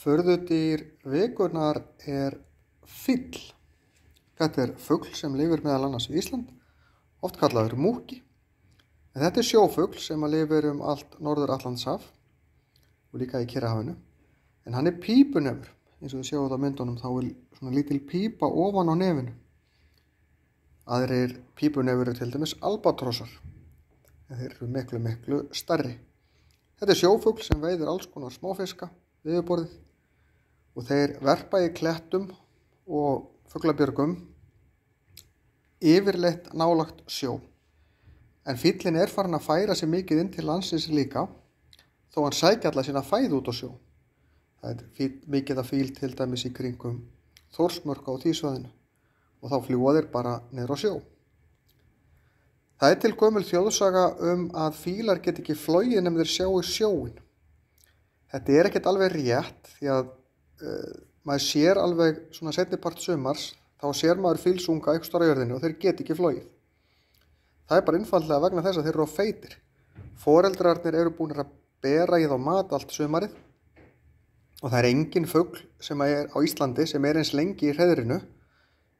Furðudýr vikunnar er fíll. Þetta er fugl sem lifir meðal annars við Ísland, oft kallaður múkki. En þetta er sjófugl sem lifir allt Norður-Atlantshaf og líka í Kyrrahafinu. En hann er pípunefur, eins og þið sjáum þetta á myndunum, þá er svona lítil pípa ofan á nefinu. Aðrir pípunefur eru til dæmis albatrossar, en þeir eru miklu stærri. Þetta er sjófugl sem veiðir alls konar smáfiska við yfirborðið og þeir verpa í klettum og fuglabjörgum yfirleitt nálægt sjó. En fíllinn er farinn að færa sig mikið inn til landsins líka, þó hann sækja alla sína fæðu út á sjó. Það er mikið af fíl til dæmis í kringum Þórsmörk á því svæðinu og þá fljúga þeir bara niður á sjó. Það er til gömul þjóðsaga að fílar get ekki flogið nema þeir sjá í sjóinn. Þetta er ekkert alveg rétt því að maður sér alveg svona seinnipart sumars, þá sér maður fílsunga einhvers staðar á jörðinni og þeir get ekki flogið. Það er bara einfaldlega vegna þess að þeir eru of feitir. Foreldrarnir eru búnir að bera í þá mat allt sumarið og það er engin fugl sem er á Íslandi sem er eins lengi í hreiðrinu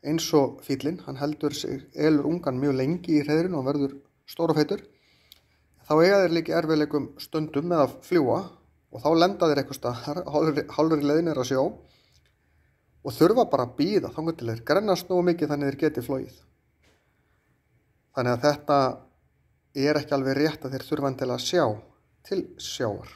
eins og fíllinn. Hann elur ungan mjög lengi í hreiðrinu og verður stór og feitur. Þá eiga þeir líka erfiðleikum stundum með að fljúga og þá lenda þeir einhvers staðar hálfri leið niður á sjó og þurfa bara að bíða þangað til þeir grennast nógu mikið þannig þeir geti flogið. Þannig að þetta er ekki alveg rétt að þeir þurfa endilega að sjá til sjávar.